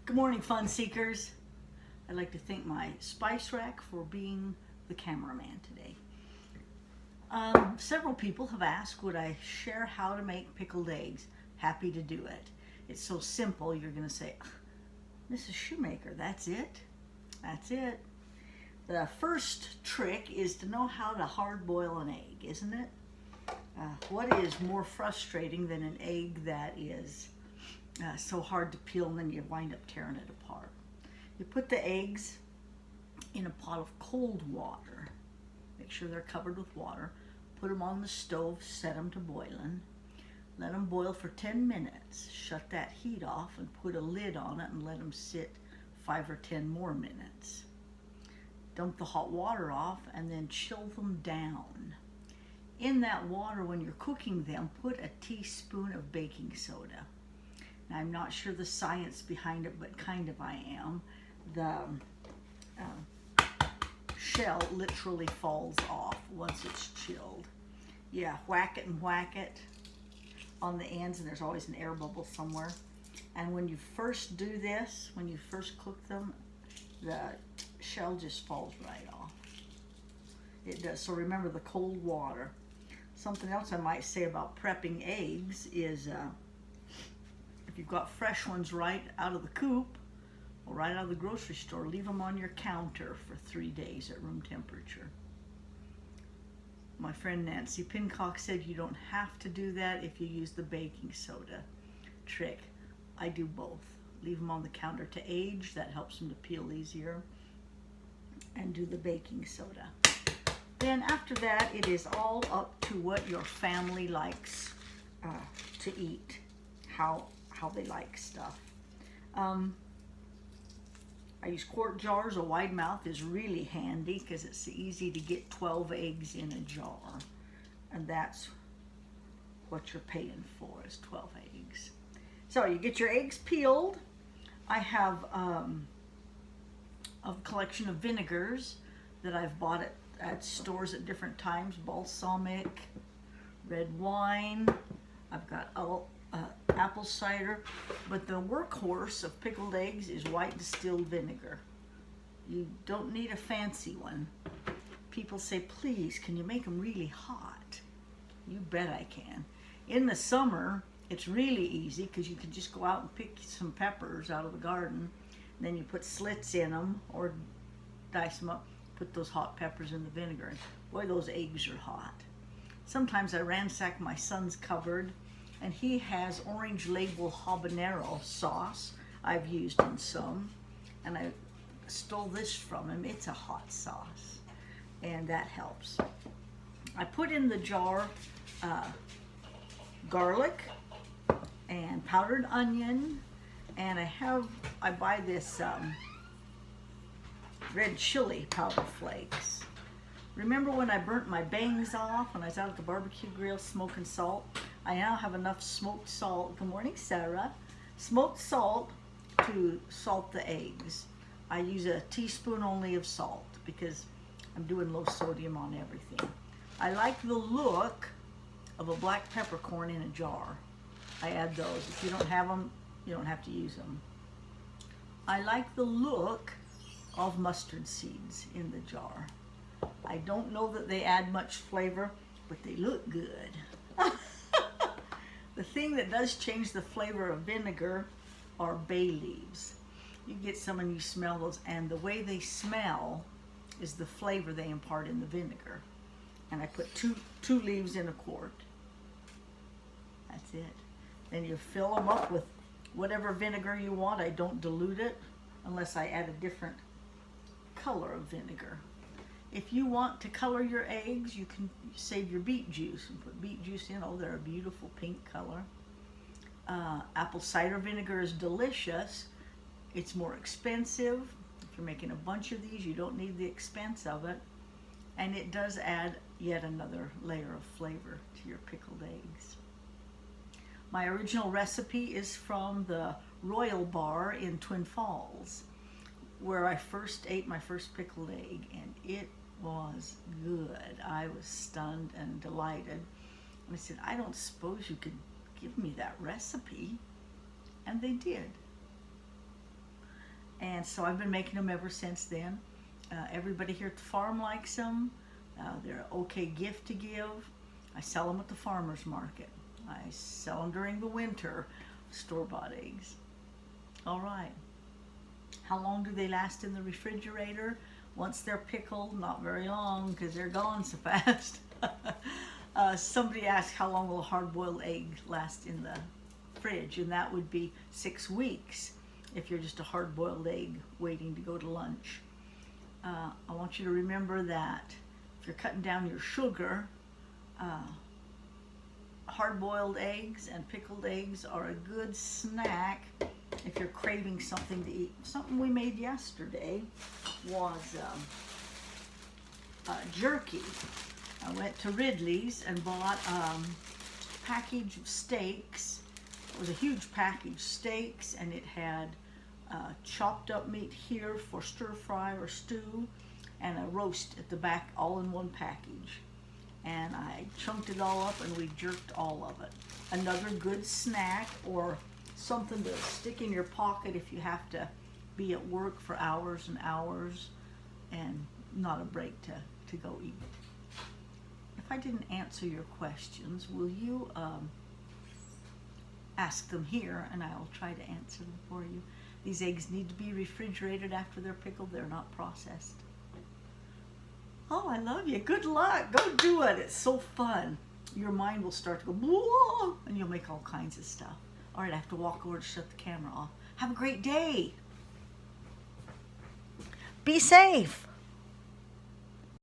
Good morning, fun seekers. I'd like to thank my spice rack for being the cameraman today. Several people have asked, would I share how to make pickled eggs? Happy to do it. It's so simple, you're going to say, Mrs. Shoemaker, that's it? That's it. The first trick is to know how to hard boil an egg, isn't it? What is more frustrating than an egg that is so hard to peel and then you wind up tearing it apart? You put the eggs in a pot of cold water. Make sure they're covered with water. Put them on the stove, set them to boiling. Let them boil for 10 minutes. Shut that heat off and put a lid on it and let them sit 5 or 10 more minutes. Dump the hot water off and then chill them down. In that water, when you're cooking them, put a teaspoon of baking soda. Now, I'm not sure the science behind it, but kind of I am. The shell literally falls off once it's chilled. Yeah, whack it and whack it on the ends, and there's always an air bubble somewhere. And when you first do this, when you first cook them, the shell just falls right off. It does. So remember the cold water. Something else I might say about prepping eggs is if you've got fresh ones right out of the coop or right out of the grocery store, leave them on your counter for 3 days at room temperature. My friend Nancy Pincock said you don't have to do that if you use the baking soda trick. I do both. Leave them on the counter to age. That helps them to peel easier. And do the baking soda. Then after that, it is all up to what your family likes to eat, how they like stuff. I use quart jars. A wide mouth is really handy because it's easy to get 12 eggs in a jar. And that's what you're paying for, is 12 eggs. So you get your eggs peeled. I have a collection of vinegars that I've bought at stores at different times. Balsamic, red wine. I've got apple cider. But the workhorse of pickled eggs is white distilled vinegar. You don't need a fancy one. People say, please, can you make them really hot? You bet I can. In the summer, it's really easy because you can just go out and pick some peppers out of the garden. Then you put slits in them or dice them up. Put those hot peppers in the vinegar. And boy, those eggs are hot. Sometimes I ransack my son's cupboard and he has Orange Label habanero sauce. I've used in some. And I stole this from him. It's a hot sauce. And that helps. I put in the jar garlic and powdered onion. And I buy this red chili powder flakes. Remember when I burnt my bangs off when I was out at the barbecue grill smoking salt? I now have enough smoked salt. Good morning, Sarah. Smoked salt to salt the eggs. I use a teaspoon only of salt because I'm doing low sodium on everything. I like the look of a black peppercorn in a jar. I add those. If you don't have them, you don't have to use them. I like the look of mustard seeds in the jar. I don't know that they add much flavor, but they look good. The thing that does change the flavor of vinegar are bay leaves. You get some and you smell those, and the way they smell is the flavor they impart in the vinegar. And I put two leaves in a quart. That's it. Then you fill them up with whatever vinegar you want. I don't dilute it unless I add a different color of vinegar. If you want to color your eggs, you can save your beet juice and put beet juice in. Oh, they're a beautiful pink color. Apple cider vinegar is delicious. It's more expensive. If you're making a bunch of these, you don't need the expense of it. And it does add yet another layer of flavor to your pickled eggs. My original recipe is from the Royal Bar in Twin Falls, where I first ate my first pickled egg, and it was good. I was stunned and delighted. And I said, I don't suppose you could give me that recipe. And they did. And so I've been making them ever since then. Everybody here at the farm likes them. They're an okay gift to give. I sell them at the farmer's market. I sell them during the winter, store-bought eggs. All right. How long do they last in the refrigerator? Once they're pickled, not very long because they're gone so fast. Somebody asked how long will a hard-boiled egg last in the fridge, and that would be 6 weeks if you're just a hard-boiled egg waiting to go to lunch. I want you to remember that if you're cutting down your sugar, hard-boiled eggs and pickled eggs are a good snack if you're craving something to eat. Something we made yesterday was jerky. I went to Ridley's and bought a package of steaks. It was a huge package, steaks, and it had chopped up meat here for stir fry or stew, and a roast at the back, all in one package. And I chunked it all up and we jerked all of it. Another good snack, or something to stick in your pocket if you have to be at work for hours and hours and not a break to go eat. If I didn't answer your questions, will you ask them here and I'll try to answer them for you. These eggs need to be refrigerated after they're pickled. They're not processed. Oh, I love you. Good luck. Go do it. It's so fun. Your mind will start to go, whoa, and you'll make all kinds of stuff. All right, I have to walk over to shut the camera off. Have a great day. Be safe.